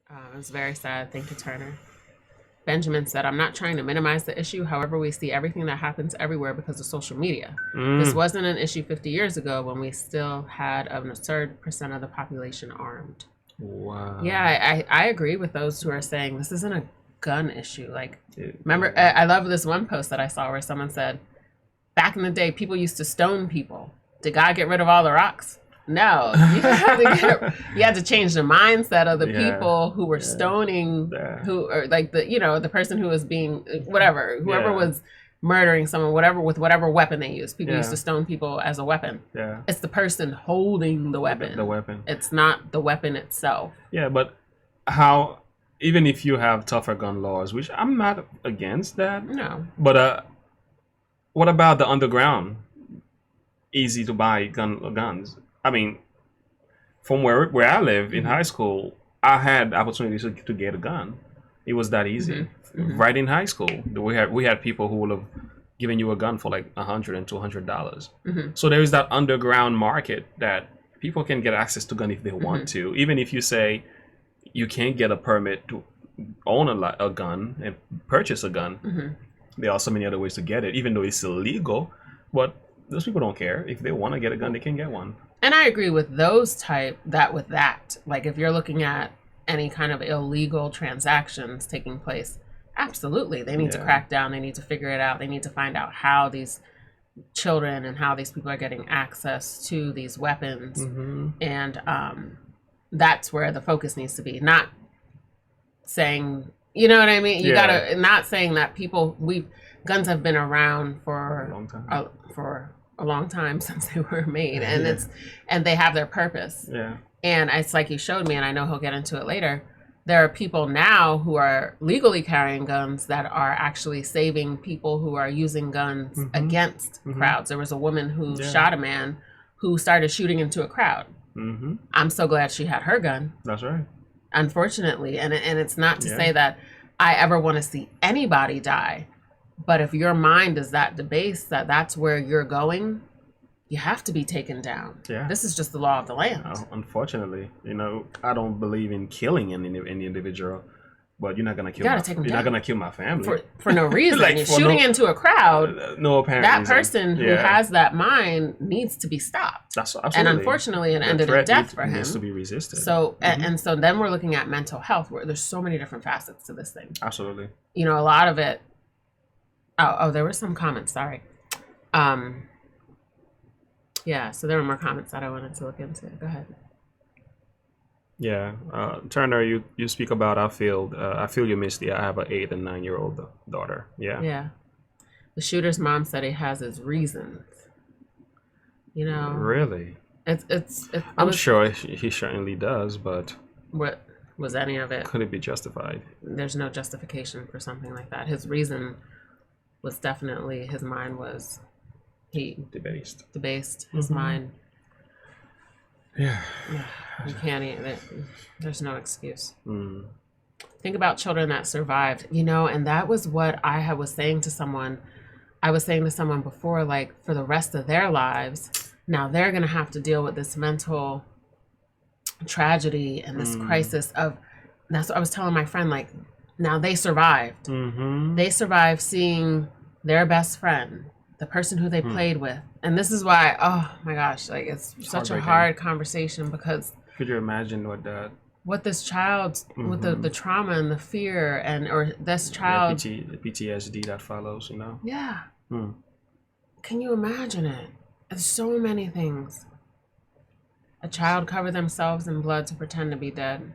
It was very sad. Thank you, Turner. Benjamin said, I'm not trying to minimize the issue. However, we see everything that happens everywhere because of social media. This Mm, wasn't an issue 50 years ago when we still had an absurd percent of the population armed. wow. Yeah, I agree with those who are saying this isn't a gun issue. Like, remember, Yeah. I love this one post that I saw where someone said, back in the day, people used to stone people. Did God get rid of all the rocks? No, you had to change the mindset of the Yeah. people who were Yeah. stoning, Yeah. who or like the person who was being whatever, whoever Yeah. was murdering someone, whatever with whatever weapon they used. People used Yeah. to stone people as a weapon. Yeah. It's the person holding the weapon. The weapon. It's not the weapon itself. Yeah, but how? Even if you have tougher gun laws, which I'm not against that, No. but what about the underground, easy to buy guns? I mean, from where I live in high school, I had opportunities to get a gun. It was that easy. Right in high school, we had people who would have given you a gun for like $100 and $200. So there is that underground market that people can get access to gun if they want to. Even if you say you can't get a permit to own a gun and purchase a gun, there are so many other ways to get it, even though it's illegal. But those people don't care. If they want to get a gun, they can get one. And I agree with those type that with that. Like if you're looking at any kind of illegal transactions taking place, absolutely. They need to Yeah. crack down. They need to figure it out. They need to find out how these children and how these people are getting access to these weapons. And that's where the focus needs to be. Not saying, you know what I mean? You Yeah. gotta, not saying that guns have been around for A long time. for a long time since they were made, and Yeah. and they have their purpose. Yeah. And it's like you showed me, and I know he'll get into it later. There are people now who are legally carrying guns that are actually saving people who are using guns against crowds. There was a woman who Yeah. shot a man who started shooting into a crowd. I'm so glad she had her gun, That's right. unfortunately. And it's not to Yeah. say that I ever want to see anybody die. But if your mind is that debased that that's where you're going, you have to be taken down. Yeah. This is just the law of the land. Unfortunately, I don't believe in killing any individual, but you're not gonna kill. gotta take 'em You're not down. gonna kill my family For no reason. Like, You're for shooting no- into a crowd. no apparent That reason. person who Yeah. has that mind needs to be stopped. That's absolutely. And unfortunately, it The ended in threat death for him. needs to be resisted. So, and so then we're looking at mental health, where there's so many different facets to this thing. Absolutely. You know, a lot of it. Oh, there were some comments. Sorry. Yeah. So there were more comments that I wanted to look into. Go ahead. Yeah, Turner, you speak about I feel you, Misty. I have an 8 and 9-year-old daughter. Yeah. Yeah. The shooter's mom said he has his reasons. You know, Really? I'm was, sure he certainly does, but what was any of it? could it be justified? There's no justification for something like that. His reason was definitely his mind was he Debased. debased his mind. Yeah. You can't even, there's no excuse. Mm. Think about children that survived, you know, and that was what was saying to someone. I was saying to someone before, like for the rest of their lives, now they're going to have to deal with this mental tragedy and this crisis of, that's what I was telling my friend, like now they survived. They survived seeing their best friend, the person who they played with. And this is why, oh my gosh, like it's such a heartbreaking. hard conversation because Could you imagine what this child's with the trauma and the fear or this child the PTSD that follows? yeah. Hmm. Can you imagine it? There's so many things. A child cover themselves in blood to pretend to be dead.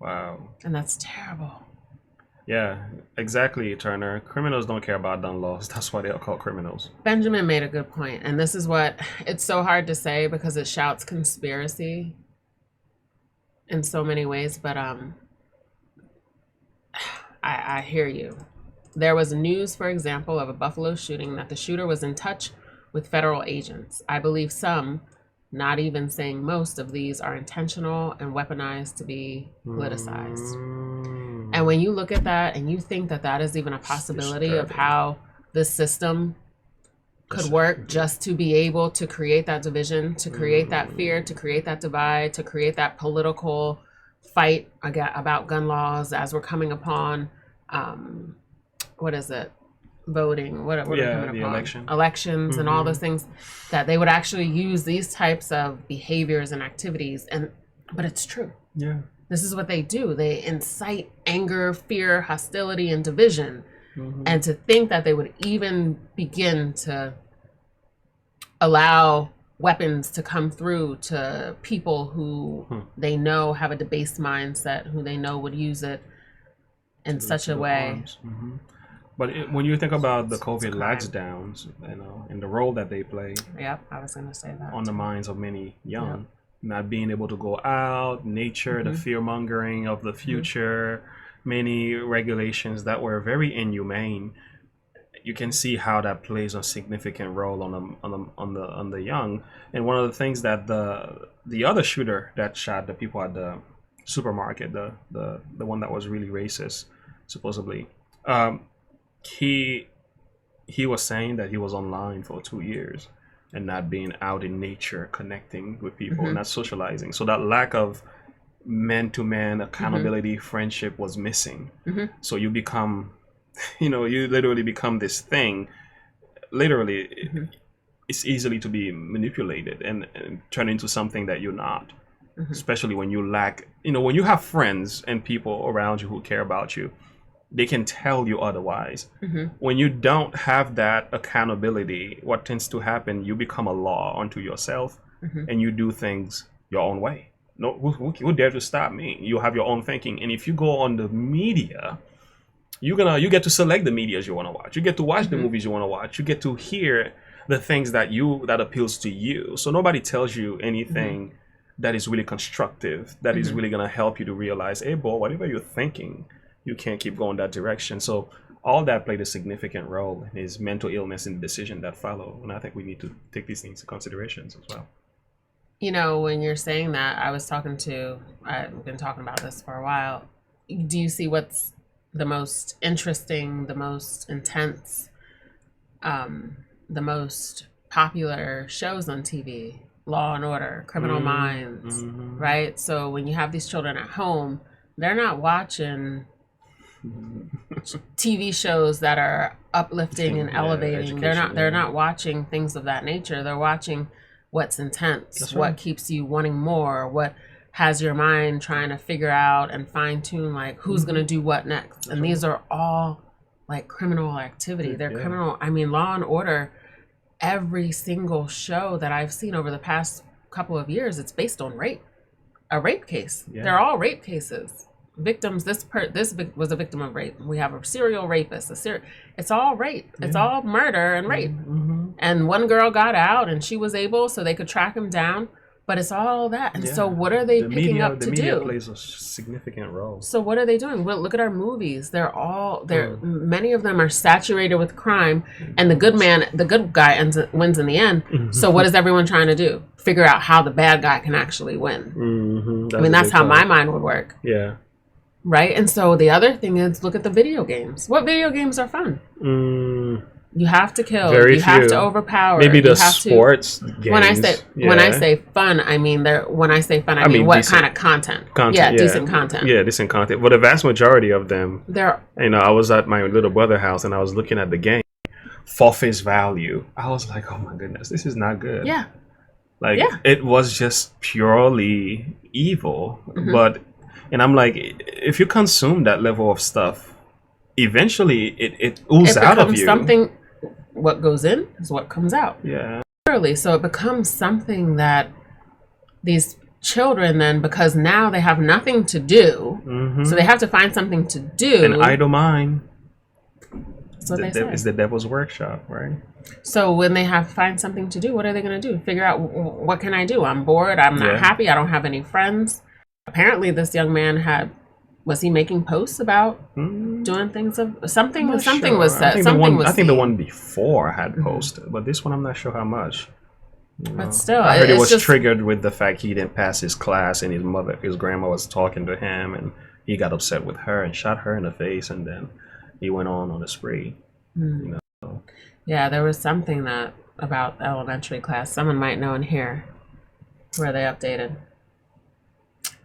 Wow. And that's terrible. Yeah, exactly, Turner. Criminals don't care about gun laws. That's why they are called criminals. Benjamin made a good point, and this is what it's so hard to say because it shouts conspiracy in so many ways, but I hear you. There was news, for example, of a Buffalo shooting that the shooter was in touch with federal agents. I believe some, not even saying most of these, are intentional and weaponized to be politicized. And when you look at that and you think that that is even a possibility of how the system could work just to be able to create that division, to create that fear, to create that divide, to create that political fight about gun laws as we're coming upon, what is it? Voting, what are we coming upon? Elections and all those things, that they would actually use these types of behaviors and activities. But it's true. Yeah. This is what they do. They incite anger, fear, hostility, and division. And to think that they would even begin to allow weapons to come through to people who they know have a debased mindset, who they know would use it in such a way. But when you think about the COVID lockdowns, and the role that they play, I was going to say that on the minds of many young, not being able to go out, nature, the fear mongering of the future, many regulations that were very inhumane. You can see how that plays a significant role on the young. And one of the things that the other shooter that shot the people at the supermarket, the one that was really racist, supposedly, he was saying that he was online for 2 years and not being out in nature, connecting with people, not socializing. So that lack of man-to-man accountability, friendship was missing. So you become, you literally become this thing. Literally, it's easily to be manipulated and turn into something that you're not. Especially when you lack, when you have friends and people around you who care about you, they can tell you otherwise. When you don't have that accountability, what tends to happen, you become a law unto yourself, and you do things your own way. No, who dare to stop me? You have your own thinking. And if you go on the media, you get to select the medias you want to watch. You get to watch the movies you want to watch. You get to hear the things that appeals to you. So nobody tells you anything that is really constructive, that is really going to help you to realize, hey, boy, whatever you're thinking, you can't keep going that direction. So all that played a significant role in his mental illness and the decision that followed. And I think we need to take these things into considerations as well. When you're saying that, I've been talking about this for a while. Do you see what's the most interesting, the most intense, the most popular shows on TV? Law and Order, Criminal Minds, right? So when you have these children at home, they're not watching TV shows that are uplifting and elevating. They're not watching things of that nature. They're watching what's intense, what keeps you wanting more, what has your mind trying to figure out and fine tune, like who's going to do what next. And these are all like criminal activity. They're criminal. I mean, Law and Order, every single show that I've seen over the past couple of years, it's based on rape, a rape case. They're all rape cases. Victims, this was a victim of rape. We have a serial rapist. It's all rape. It's all murder and rape. And one girl got out and she was able, so they could track him down. But it's all that. And so what are they picking up to do? The media plays a significant role. So what are they doing? Well, look at our movies. Many of them are saturated with crime, and the good guy wins in the end. So what is everyone trying to do? Figure out how the bad guy can actually win. That's how my mind would work. Yeah. Right? And so the other thing is, look at the video games. What video games are fun? You have to kill. You have to overpower. Maybe the sports games. When I say fun, I mean I mean what kind of content? Decent content. Yeah, decent content. But the vast majority of them, I was at my little brother's house and I was looking at the game for face value. I was like, oh my goodness, this is not good. Yeah. It was just purely evil. And I'm like, if you consume that level of stuff, eventually it oozes out of you. What goes in is what comes out. Yeah. Literally. So it becomes something that these children then, because now they have nothing to do, so they have to find something to do. An idle mind. That's what they say. It's the devil's workshop, right? So when they find something to do, what are they going to do? Figure out, what can I do? I'm bored. I'm not happy. I don't have any friends. Apparently this young man was he making posts about doing things of something? Something was said. I think the one before had posted, but this one I'm not sure how much. But still, I heard it was triggered with the fact he didn't pass his class, and his grandma was talking to him, and he got upset with her and shot her in the face, and then he went on a spree. Yeah, there was something that about the elementary class. Someone might know in here where they updated.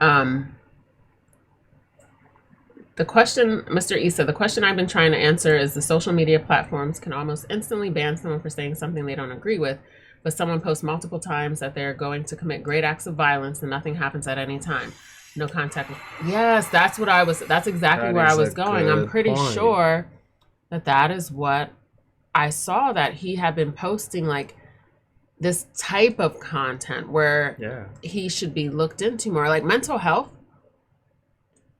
Um, the question, Mr. Issa, the question I've been trying to answer is the social media platforms can almost instantly ban someone for saying something they don't agree with, but someone posts multiple times that they're going to commit great acts of violence and nothing happens at any time. No contact. Yes, that's what I was, that's exactly That where I is was a going. I'm good pretty point. sure that that is what I saw, that he had been posting like this type of content where Yeah. he should be looked into more. Like mental health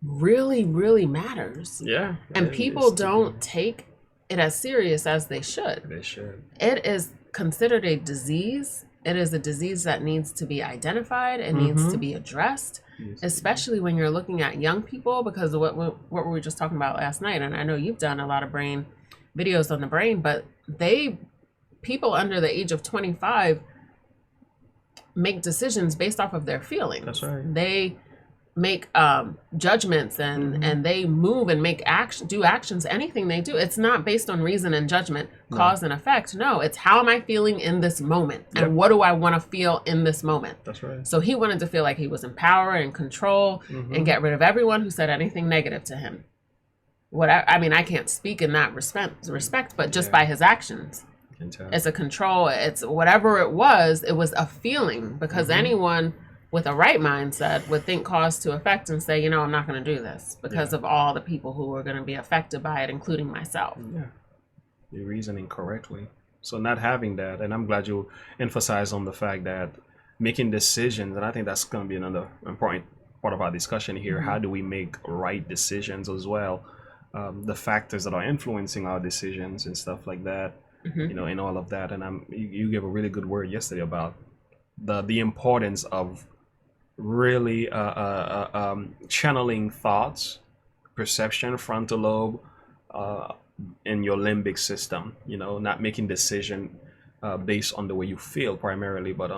really, really matters. Yeah. And it people is don't take it as serious as they should. They should. It is considered a disease. It is a disease that needs to be identified. It needs to be addressed, especially when you're looking at young people, because of what we were just talking about last night. And I know you've done a lot of brain videos on the brain, but people under the age of 25 make decisions based off of their feelings. That's right. They make judgments and they move and make action, do actions. Anything they do, it's not based on reason and judgment, cause and effect. No, it's how am I feeling in this moment, and what do I want to feel in this moment. That's right. So he wanted to feel like he was in power and control and get rid of everyone who said anything negative to him. I mean, I can't speak in that respect, but just by his actions, Can tell. it's a control. It's whatever it was a feeling, because anyone with a right mindset would think cause to effect and say, I'm not going to do this because of all the people who are going to be affected by it, including myself. Yeah. You're reasoning correctly. So not having that, and I'm glad you emphasize on the fact that making decisions, and I think that's going to be another important part of our discussion here. How do we make right decisions as well? The factors that are influencing our decisions and stuff like that, and all of that. And you gave a really good word yesterday about the importance of really channeling thoughts, perception, frontal lobe, in your limbic system. Not making decision based on the way you feel primarily, but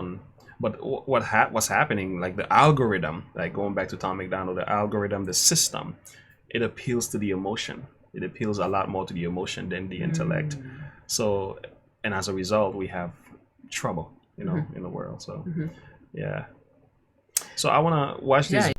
what's happening, like the algorithm, like going back to Tom McDonald, the algorithm, the system, it appeals to the emotion. It appeals a lot more to the emotion than the intellect. So, and as a result, we have trouble, in the world. So, yeah. So I want to watch this